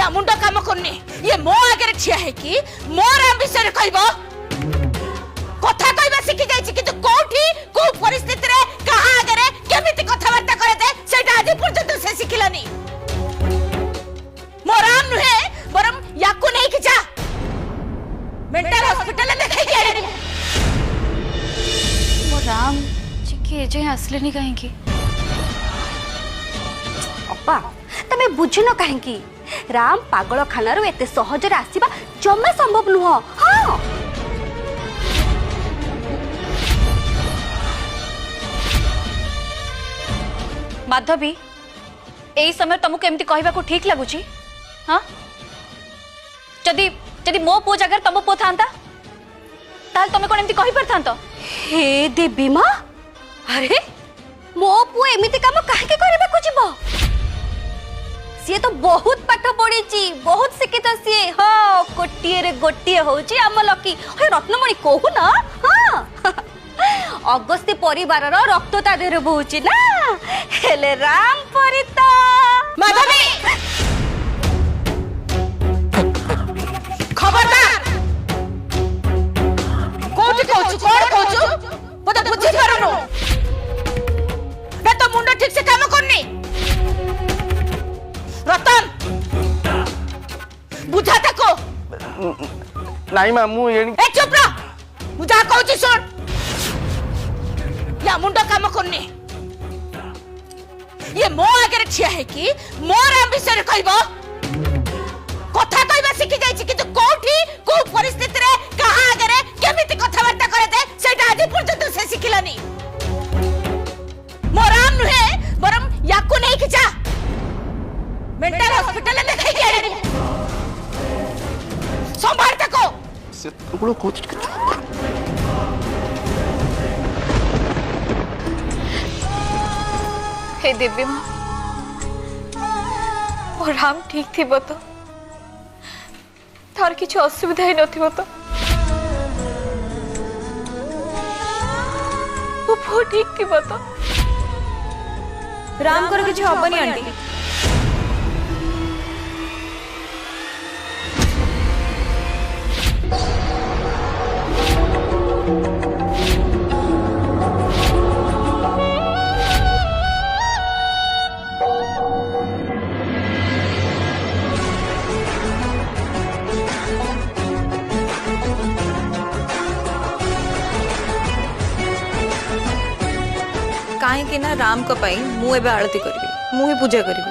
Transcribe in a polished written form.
या मुंडो काम करनी ये मो आगे ठिया है कि मोर आम विषय कहबो कथा कहबा सिखि जाइछि कि कोठी को परिस्थिति रे कहा आगे केमिति कथावार्ता करे दे सेटा आज पर्यंत से सिखिलानी मोर आम नुहे बरम याकु नहीं कि जा मेंटल हॉस्पिटल में देखाई आनी मोर राम जी के जे आसले नहीं कहीं की अपा तमे बुझिनो काहे की राम पागल खाना रो एते सहज रे आसीबा जम्मा संभव नुह हां माधवी एई समय तुमको केमती कहबा को ठीक लागुची हां जदी जदी मो पो जगह तुम पो थांता ताल तुम कोन एमती कहि परथांतो हे देवी मां अरे मो पुओ एमिति काम काहे के करबा को जीवो सी तो बहुत पाठ पढ़ी बहुत शिक्षित सी हाँ गोटे रे गोटे होची आम लकी हे रत्नमणि कहू ना हाँ अगस्ती परिवार रो रक्त ता देह बहुची ना हेले राम परिता माधवी खबरदार कोठी कोछु कोन कोछु पता बुझी पारनो ना तो मुंडो ठीक से काम करनी रतन बुझा तको नहीं मां मु ये ए चुप रह बुझा कहूची सुन या मुंडो काम करनी ये मो आगे ठिया है कि मोर आम विषय कहबो कथा कहबा सिखि जाइछि कि कोठी को परिस्थिति रे कहा आगे केमिति कथावार्ता करे दे सेटा आज पर्यंत से सिखिलानी मोर आम नुहे बरम याकु नहीं कि जा मेंटल हॉस्पिटल में देखाई आनी संभाल तको से तो कोच हे देवी मां और राम ठीक थी तो तार किसी असुविधा ही नथिबो तो वो ठीक थी तो राम को किसी हबनी आंटी कहीं ना राम को पाई मु एबे आरती करी मु ही पूजा करी